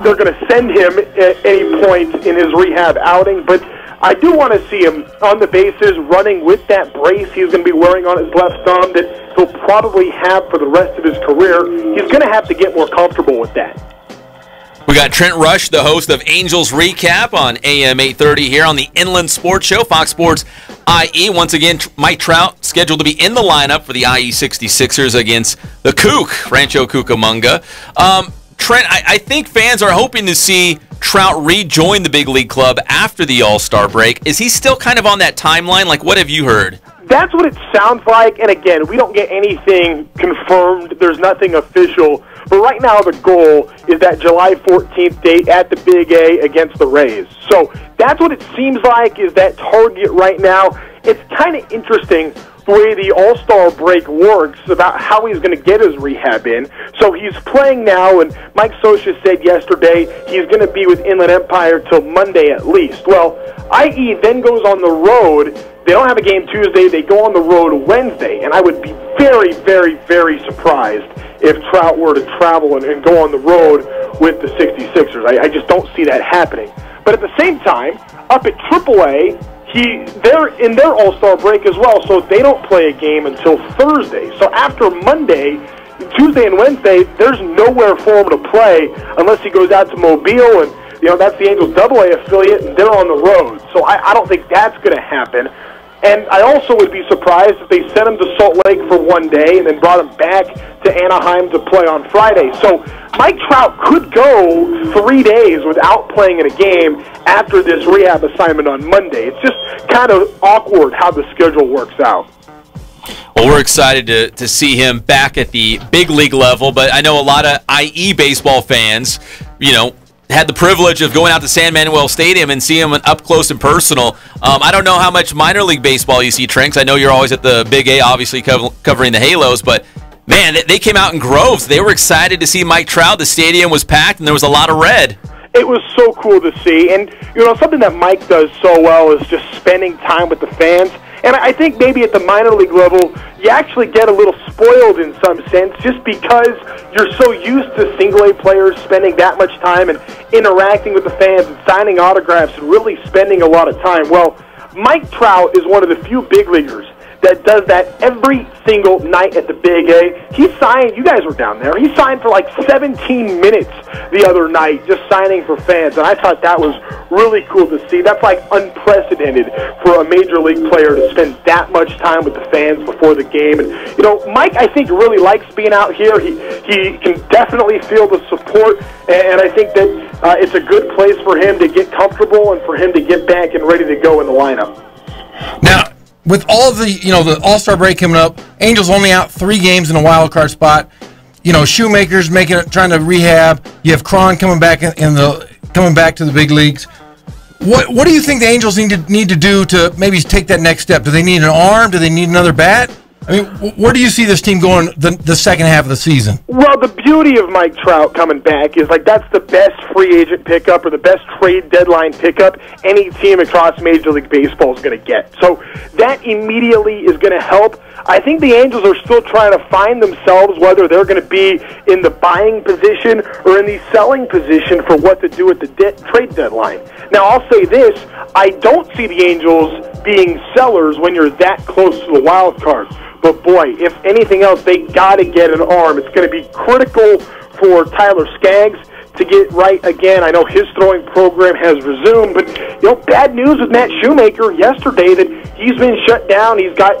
they're going to send him at any point in his rehab outing, but I do want to see him on the bases running with that brace he's going to be wearing on his left thumb that he'll probably have for the rest of his career. He's going to have to get more comfortable with that. We got Trent Rush, the host of Angels Recap on AM830 here on the Inland Sports Show, Fox Sports IE. Once again, Mike Trout scheduled to be in the lineup for the IE 66ers against the Kook, Rancho Cucamonga. Trent, I think fans are hoping to see Trout rejoin the big league club after the All-Star break. Is he still kind of on that timeline? Like, what have you heard? That's what it sounds like, and again, we don't get anything confirmed. There's nothing official. But right now the goal is that July 14th date at the Big A against the Rays. So that's what it seems like is that target right now. It's kind of interesting the way the All-Star break works about how he's going to get his rehab in. So he's playing now, and Mike Socia said yesterday he's going to be with Inland Empire till Monday at least. Well, IE then goes on the road. They don't have a game Tuesday. They go on the road Wednesday, and I would be very, very, very surprised if Trout were to travel and go on the road with the 66ers. I just don't see that happening. But at the same time, up at AAA, they're in their All-Star break as well, so they don't play a game until Thursday. So after Monday, Tuesday and Wednesday, there's nowhere for him to play unless he goes out to Mobile, and that's the Angels AA affiliate, and they're on the road. So I don't think that's going to happen. And I also would be surprised if they sent him to Salt Lake for one day and then brought him back to Anaheim to play on Friday. So Mike Trout could go 3 days without playing in a game after this rehab assignment on Monday. It's just kind of awkward how the schedule works out. Well, we're excited to see him back at the big league level, but I know a lot of IE baseball fans, had the privilege of going out to San Manuel Stadium and seeing him up close and personal. I don't know how much minor league baseball you see, Trent. I know you're always at the Big A, obviously covering the Halos, but man, they came out in groves. They were excited to see Mike Trout. The stadium was packed, and there was a lot of red. It was so cool to see, and something that Mike does so well is just spending time with the fans. And I think maybe at the minor league level, you actually get a little spoiled in some sense just because you're so used to single-A players spending that much time and interacting with the fans and signing autographs and really spending a lot of time. Well, Mike Trout is one of the few big leaguers that does that every single night at the Big A. He signed, you guys were down there, he signed for like 17 minutes the other night just signing for fans, and I thought that was really cool to see. That's like unprecedented for a major league player to spend that much time with the fans before the game. And Mike, I think, really likes being out here. He can definitely feel the support, and I think that it's a good place for him to get comfortable and for him to get back and ready to go in the lineup. Now, with all the All-Star break coming up, Angels only out 3 games in a wild card spot. Shoemaker's trying to rehab. You have Cron coming back coming back to the big leagues. What do you think the Angels need to do to maybe take that next step? Do they need an arm? Do they need another bat? I mean, where do you see this team going the second half of the season? Well, the beauty of Mike Trout coming back is that's the best free agent pickup or the best trade deadline pickup any team across Major League Baseball is going to get. So that immediately is going to help. I think the Angels are still trying to find themselves whether they're going to be in the buying position or in the selling position for what to do at the trade deadline. Now, I'll say this. I don't see the Angels being sellers when you're that close to the wild card. But boy, if anything else, they got to get an arm. It's going to be critical for Tyler Skaggs to get right again. I know his throwing program has resumed, but bad news with Matt Shoemaker yesterday that he's been shut down. He's got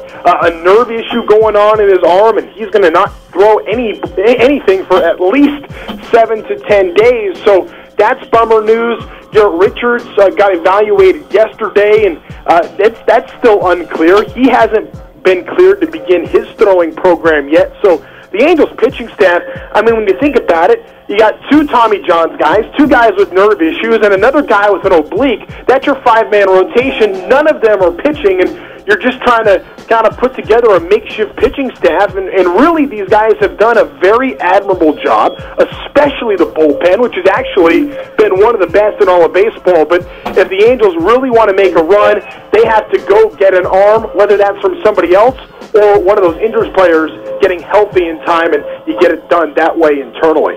a nerve issue going on in his arm, and he's going to not throw anything for at least 7 to 10 days. So that's bummer news. Garrett Richards got evaluated yesterday, and that's still unclear. He hasn't been cleared to begin his throwing program yet. So the Angels pitching staff, I mean, when you think about it, you got 2 Tommy John's guys, 2 guys with nerve issues, and another guy with an oblique. That's your 5-man rotation. None of them are pitching, and you're just trying to kind of put together a makeshift pitching staff, and really these guys have done a very admirable job, especially the bullpen, which has actually been one of the best in all of baseball. But if the Angels really want to make a run, they have to go get an arm, whether that's from somebody else or one of those injured players getting healthy in time, and you get it done that way internally.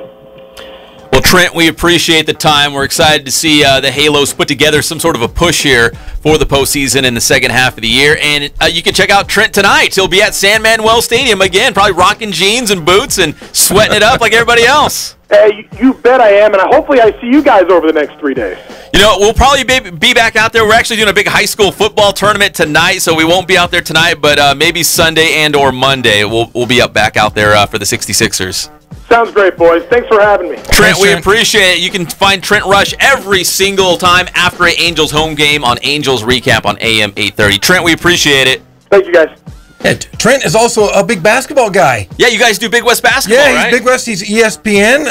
Well, Well, Trent, we appreciate the time. We're excited to see the Halos put together some sort of a push here for the postseason in the second half of the year. And you can check out Trent tonight. He'll be at San Manuel Stadium again, probably rocking jeans and boots and sweating it up like everybody else. Hey, you bet I am, and hopefully I see you guys over the next 3 days. You know, we'll probably be back out there. We're actually doing a big high school football tournament tonight, so we won't be out there tonight, but maybe Sunday and or Monday we'll be back out there for the 66ers. Sounds great, boys. Thanks for having me. Trent, we appreciate it. You can find Trent Rush every single time after an Angels home game on Angels Recap on AM830. Trent, we appreciate it. Thank you, guys. Yeah, Trent is also a big basketball guy. Yeah, you guys do Big West basketball, right? Yeah, he's Big West. He's ESPN,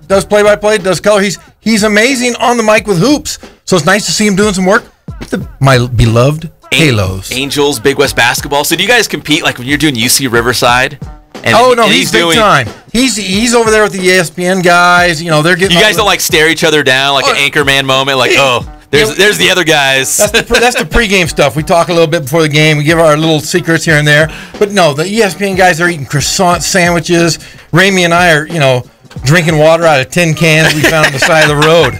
does play-by-play, does color. He's amazing on the mic with hoops. So it's nice to see him doing some work with my beloved Halos. Angels, Big West basketball. So do you guys compete like when you're doing UC Riverside? And he's big time. He's over there with the ESPN guys. You know, they're getting. You guys don't like stare each other down like an Anchorman moment, like there's the other guys. That's the pregame stuff. We talk a little bit before the game. We give our little secrets here and there. But no, the ESPN guys are eating croissant sandwiches. Ramey and I are drinking water out of tin cans we found on the side of the road.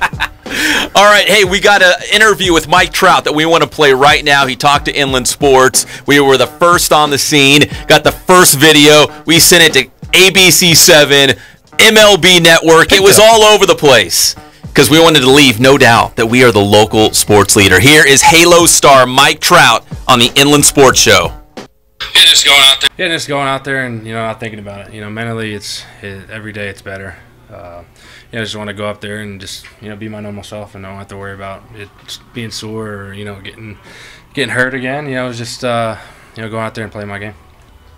All right, hey, we got an interview with Mike Trout that we want to play right now. He talked to Inland Sports. We were the first on the scene, got the first video. We sent it to ABC7, MLB Network. It was all over the place because we wanted to leave no doubt that we are the local sports leader. Here is Halo star Mike Trout on the Inland Sports Show. Just going out there and not thinking about it. Mentally, every day it's better. I just want to go up there and just be my normal self and don't have to worry about it being sore or getting hurt again. It's just go out there and play my game.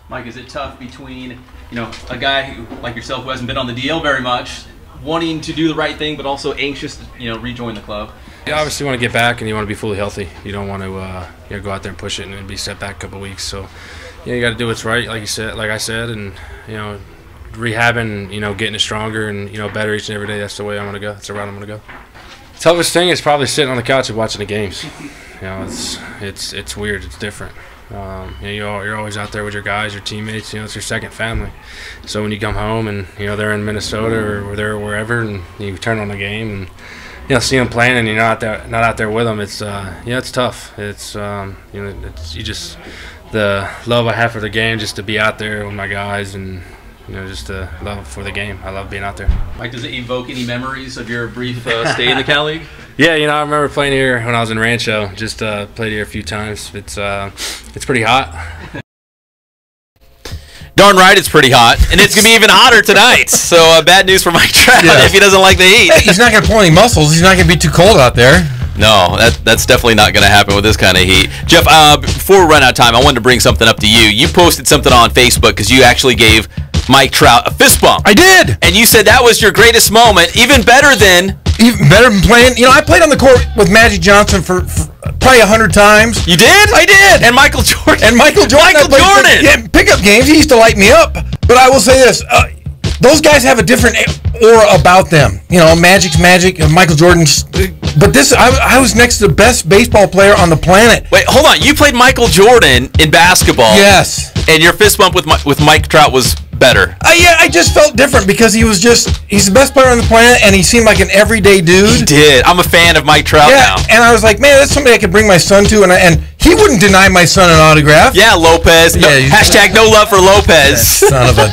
Mike, is it tough between a guy who, like yourself, who hasn't been on the DL very much, wanting to do the right thing but also anxious to rejoin the club? You obviously want to get back and you want to be fully healthy. You don't want to go out there and push it and be set back a couple of weeks. So you got to do what's right, like I said, and rehabbing, getting it stronger and better each and every day. That's the way I'm gonna go. That's the route I'm gonna go. Toughest thing is probably sitting on the couch and watching the games. It's weird. It's different. You're always out there with your guys, your teammates. It's your second family. So when you come home and they're in Minnesota or they're wherever, and you turn on the game and see them playing and you're not out there with them, it's it's tough. It's it's the love I have for the game, just to be out there with my guys and. Just a love for the game. I love being out there. Mike, does it evoke any memories of your brief stay in the Cal League? Yeah, I remember playing here when I was in Rancho. Just played here a few times. It's pretty hot. Darn right, it's pretty hot, and it's gonna be even hotter tonight. So bad news for Mike Trout if he doesn't like the heat. He's not gonna pull any muscles. He's not gonna be too cold out there. No, that's definitely not going to happen with this kind of heat. Geoff, before we run out of time, I wanted to bring something up to you. You posted something on Facebook because you actually gave Mike Trout a fist bump. I did. And you said that was your greatest moment, even better than playing. I played on the court with Magic Johnson for probably 100 times. You did? I did. And Michael Jordan. Yeah, pickup games. He used to light me up. But I will say this. Those guys have a different aura about them. Magic's Magic, Michael Jordan's. But I was next to the best baseball player on the planet. Wait, hold on. You played Michael Jordan in basketball. Yes. And your fist bump with Mike Trout was better. Yeah, I just felt different because he's the best player on the planet, and he seemed like an everyday dude. He did. I'm a fan of Mike Trout now. And I was like, man, that's somebody I could bring my son to, and he wouldn't deny my son an autograph. Yeah, Lopez. Hashtag no love for Lopez. Son of a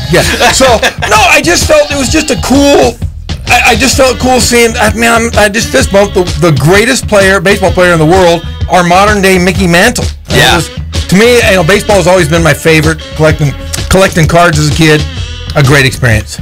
So no, I just felt it was just a cool. I just felt cool seeing. I just fist bumped the greatest baseball player in the world, our modern day Mickey Mantle. Yeah. To me, baseball has always been my favorite. Collecting cards as a kid, a great experience.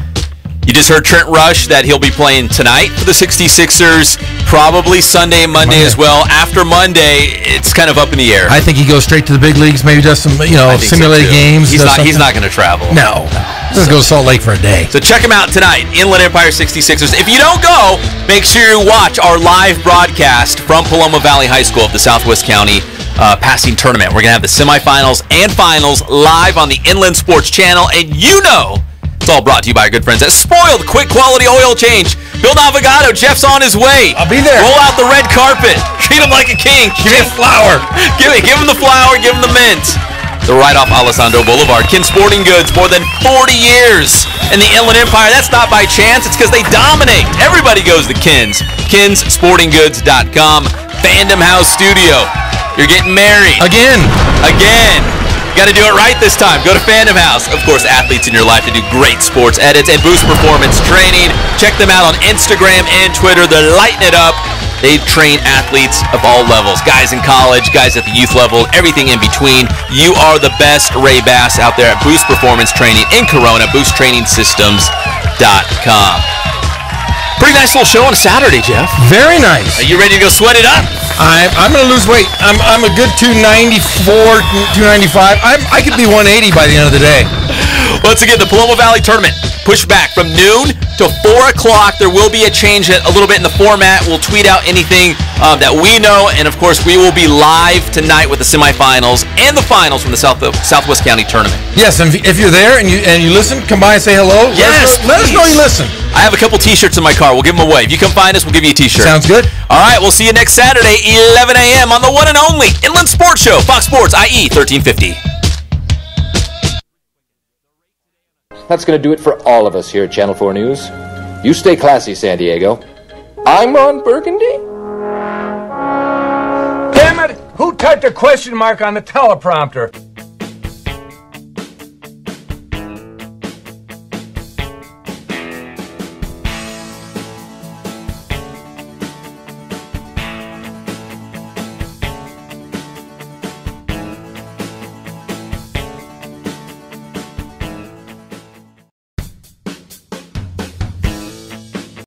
You just heard Trent Rush that he'll be playing tonight for the 66ers, probably Sunday and Monday as well. After Monday, it's kind of up in the air. I think he goes straight to the big leagues, maybe does some simulated games. He's not going to travel. No. Just go to Salt Lake for a day. So check him out tonight, Inland Empire 66ers. If you don't go, make sure you watch our live broadcast from Paloma Valley High School of the Southwest County passing tournament. We're going to have the semifinals and finals live on the Inland Sports Channel, and it's all brought to you by our good friends at Spoiled Quick Quality Oil Change. Bill Navigado, Jeff's on his way. I'll be there. Roll out the red carpet. Treat him like a king. Give me a flower. Give him the flower. Give him the mint. They're right off Alessandro Boulevard. Kin Sporting Goods, more than 40 years in the Inland Empire. That's not by chance. It's because they dominate. Everybody goes to Kin's. KinsSportingGoods.com. Fandom House Studio. You're getting married. Again. Got to do it right this time. Go to Fandom House. Of course, athletes in your life to do great sports edits and Boost Performance Training. Check them out on Instagram and Twitter. They're lighting it up. They train athletes of all levels. Guys in college, guys at the youth level, everything in between. You are the best Ray Bass out there at Boost Performance Training in Corona. BoostTrainingSystems.com. Pretty nice little show on a Saturday, Geoff. Very nice. Are you ready to go sweat it up? I'm going to lose weight. I'm a good 294, 295. I could be 180 by the end of the day. Once again, the Paloma Valley Tournament pushed back from noon to 4 o'clock. There will be a change a little bit in the format. We'll tweet out anything that we know, and of course, we will be live tonight with the semifinals and the finals from the Southwest County Tournament. Yes, and if you're there and you listen, come by and say hello. Yes, let us know you listen. I have a couple T-shirts in my car. We'll give them away. If you come find us, we'll give you a T-shirt. Sounds good. All right, we'll see you next Saturday, 11 a.m. on the one and only Inland Sports Show, Fox Sports, IE 1350. That's going to do it for all of us here at Channel 4 News. You stay classy, San Diego. I'm Ron Burgundy. Damn it! Who typed a question mark on the teleprompter?